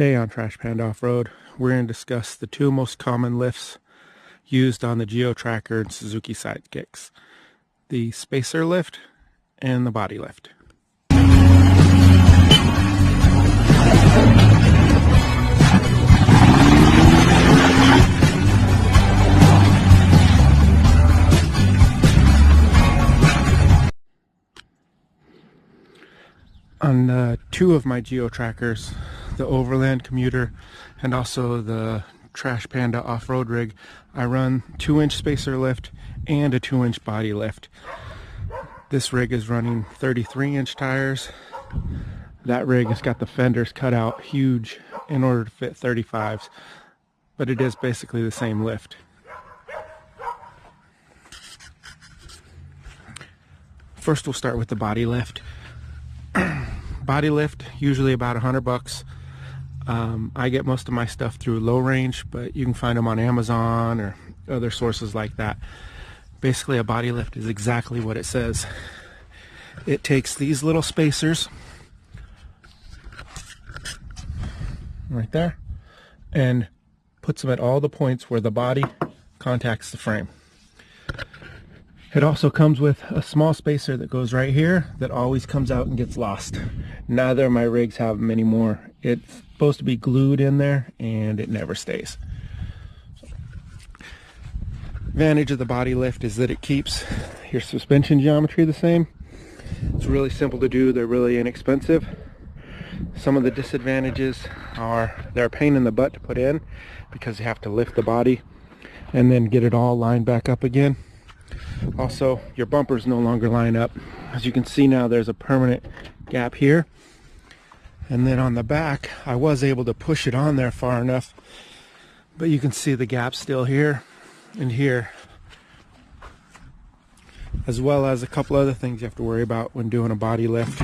Today on Trash Panda Off-Road, we're going to discuss the two most common lifts used on the Geo Tracker and Suzuki Sidekicks. The spacer lift and the body lift. On two of my Geo Trackers, the Overland Commuter and also the Trash Panda off-road rig, I run 2-inch spacer lift and a 2-inch body lift. This rig is running 33-inch tires. That rig has got the fenders cut out huge in order to fit 35s, but it is basically the same lift. First we'll start with the body lift. Body lift, usually about $100. I get most of my stuff through Low Range, but you can find them on Amazon or other sources like that. Basically, a body lift is exactly what it says. It takes these little spacers right there and puts them at all the points where the body contacts the frame. It also comes with a small spacer that goes right here that always comes out and gets lost. Neither of my rigs have them anymore. It's supposed to be glued in there and it never stays. Advantage of the body lift is that it keeps your suspension geometry the same. It's really simple to do. They're really inexpensive. Some of the disadvantages are they're a pain in the butt to put in because you have to lift the body and then get it all lined back up again. Also, your bumpers no longer line up. As you can see now, there's a permanent gap here. And then on the back, I was able to push it on there far enough, but you can see the gap still here and here. As well as a couple other things you have to worry about when doing a body lift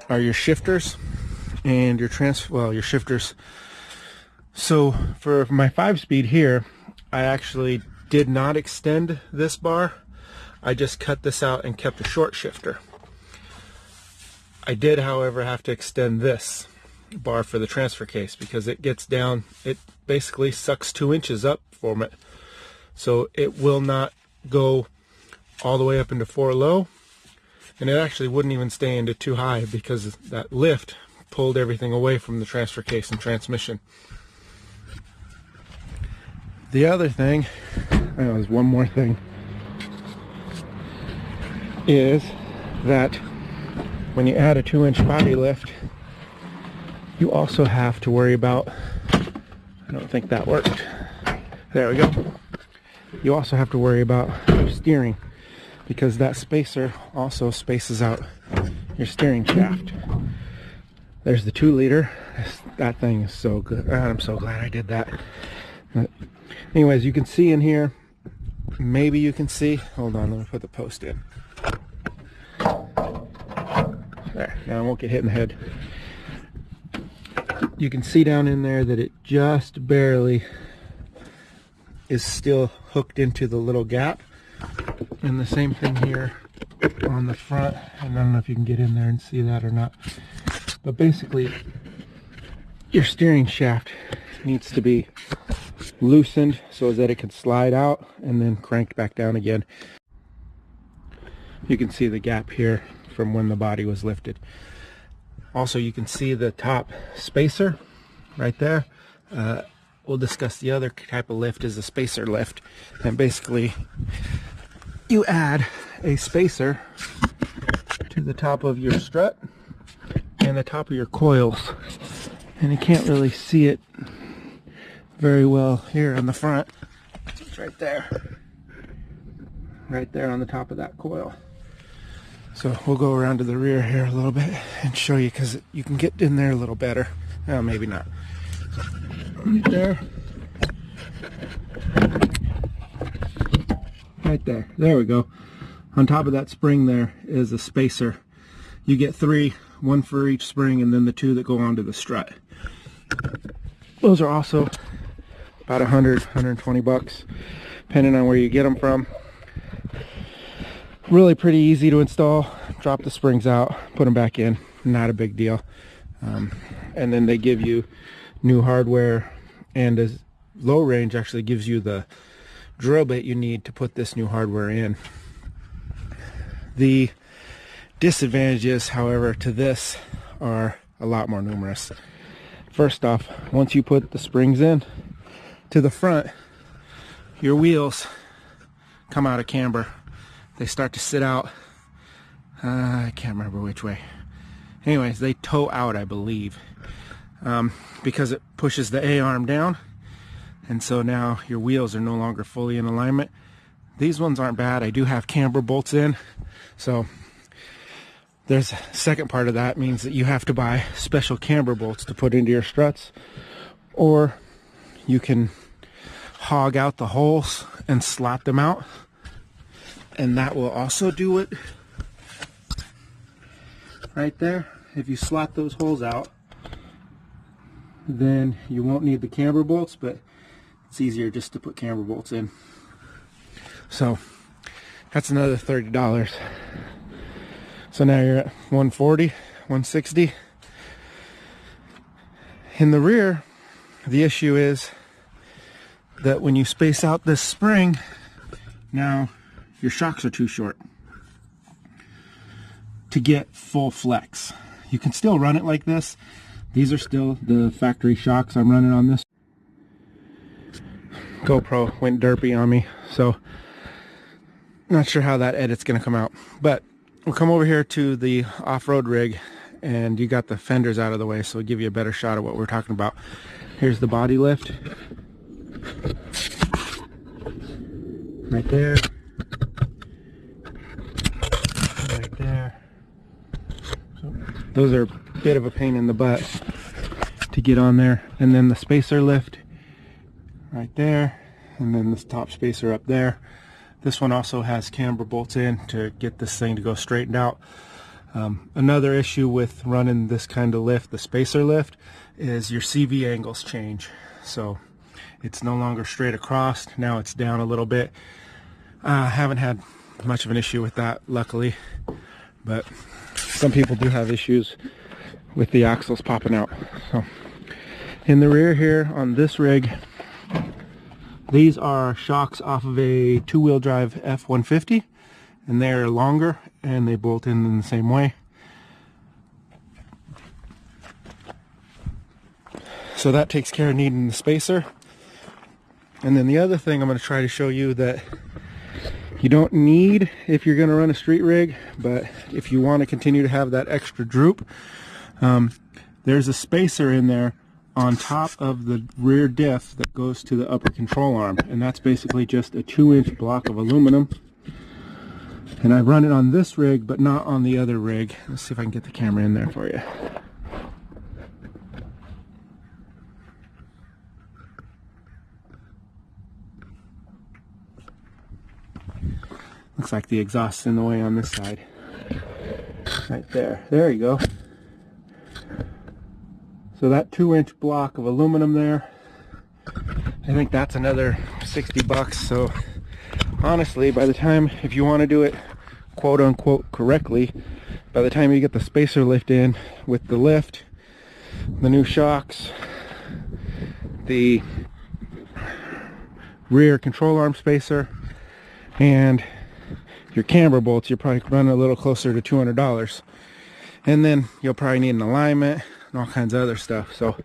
are your shifters and your your shifters. So for my 5-speed here, I actually did not extend this bar. I just cut this out and kept a short shifter. I did, however, have to extend this bar for the transfer case because it gets down, it basically sucks 2 inches up from it. So it will not go all the way up into 4 low, and it actually wouldn't even stay into 2 high because that lift pulled everything away from the transfer case and transmission. The other thing, there's one more thing, is that when you add a 2-inch body lift, you also have to worry about, I don't think that worked. There we go. You also have to worry about your steering because that spacer also spaces out your steering shaft. There's the 2-liter. That thing is so good. I'm so glad I did that. But anyways, you can see in here, maybe you can see, hold on, let me put the post in. There, now I won't get hit in the head. You can see down in there that it just barely is still hooked into the little gap. And the same thing here on the front. I don't know if you can get in there and see that or not. But basically, your steering shaft needs to be loosened so that it can slide out and then cranked back down again. You can see the gap here from when the body was lifted. Also, you can see the top spacer right there. We'll discuss the other type of lift is a spacer lift, and basically you add a spacer to the top of your strut and the top of your coils, and you can't really see it very well here on the front. It's right there on the top of that coil. So we'll go around to the rear here a little bit and show you, because you can get in there a little better. Oh, maybe not. Right there. Right there. There we go. On top of that spring there is a spacer. You get 3, 1 for each spring, and then the 2 that go onto the strut. Those are also about $100–120, depending on where you get them from. Really pretty easy to install. Drop the springs out, put them back in. Not a big deal. And then they give you new hardware, and as low range actually gives you the drill bit you need to put this new hardware in. The disadvantages, however, to this are a lot more numerous. First off, once you put the springs in to the front, your wheels come out of camber. They start to sit out. I can't remember which way. Anyways, they toe out, I believe, because it pushes the A-arm down, and so now your wheels are no longer fully in alignment. These ones aren't bad. I do have camber bolts in, so there's a second part of that means that you have to buy special camber bolts to put into your struts, or you can hog out the holes and slot them out, and that will also do it right there. If you slot those holes out, then you won't need the camber bolts, but it's easier just to put camber bolts in. So that's another $30. So now you're at 140, 160. In the rear, the issue is that when you space out this spring, now your shocks are too short to get full flex. You can still run it like this. These are still the factory shocks I'm running on this. GoPro went derpy on me, so not sure how that edit's gonna come out. But we'll come over here to the off-road rig, and you got the fenders out of the way, so we'll give you a better shot of what we're talking about. Here's the body lift. Right there. Right there. So those are a bit of a pain in the butt to get on there. And then the spacer lift right there, and then this top spacer up there. This one also has camber bolts in to get this thing to go straightened out. Another issue with running this kind of lift, the spacer lift, is your CV angles change. So it's no longer straight across, now it's down a little bit. I haven't had much of an issue with that, luckily, but some people do have issues with the axles popping out. So in the rear here on this rig, these are shocks off of a two-wheel drive F-150, and they're longer and they bolt in the same way. So that takes care of needing the spacer. And then the other thing I'm going to try to show you that you don't need if you're going to run a street rig, but if you want to continue to have that extra droop, there's a spacer in there on top of the rear diff that goes to the upper control arm, and that's basically just a 2-inch block of aluminum. And I run it on this rig but not on the other rig. Let's see if I can get the camera in there for you. Looks like the exhaust's in the way on this side. Right there. There you go. So that 2-inch block of aluminum there, I think that's another 60 bucks. So honestly, by the time, if you want to do it quote unquote correctly, by the time you get the spacer lift in with the lift, the new shocks, the rear control arm spacer, and your camber bolts, you're probably running a little closer to $200. And then you'll probably need an alignment and all kinds of other stuff. So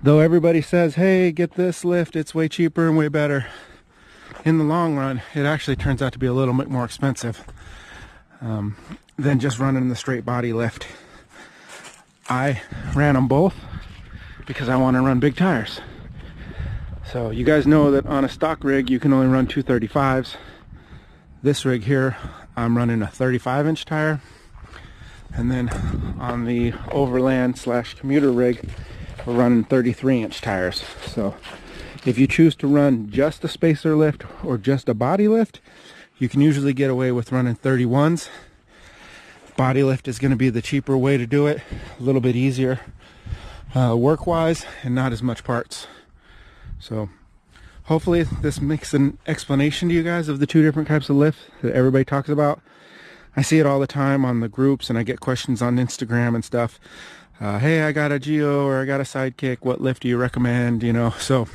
though everybody says, hey, get this lift, it's way cheaper and way better, in the long run it actually turns out to be a little bit more expensive than just running the straight body lift. I ran them both because I want to run big tires. So you guys know that on a stock rig you can only run 235s. This rig here, I'm running a 35-inch tire. And then on the overland / commuter rig, we're running 33-inch tires. So if you choose to run just a spacer lift or just a body lift, you can usually get away with running 31s. Body lift is going to be the cheaper way to do it, a little bit easier work-wise and not as much parts. So hopefully this makes an explanation to you guys of the two different types of lifts that everybody talks about. I see it all the time on the groups, and I get questions on Instagram and stuff. Hey, I got a Geo or I got a Sidekick. What lift do you recommend? You know, so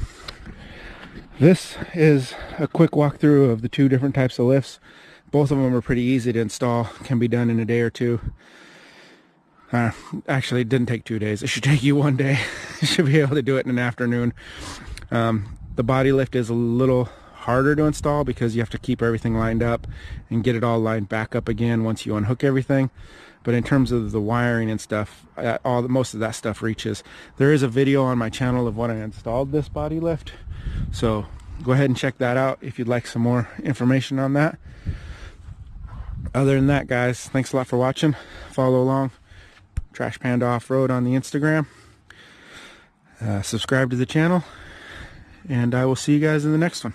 this is a quick walkthrough of the two different types of lifts. Both of them are pretty easy to install. Can be done in a day or two. Actually, it didn't take 2 days. It should take you 1 day. You should be able to do it in an afternoon. The body lift is a little harder to install because you have to keep everything lined up and get it all lined back up again once you unhook everything. But in terms of the wiring and stuff, most of that stuff reaches. There is a video on my channel of when I installed this body lift, so go ahead and check that out if you'd like some more information on that. Other than that, guys, thanks a lot for watching. Follow along Trash Panda Off-Road on the Instagram. Subscribe to the channel, and I will see you guys in the next one.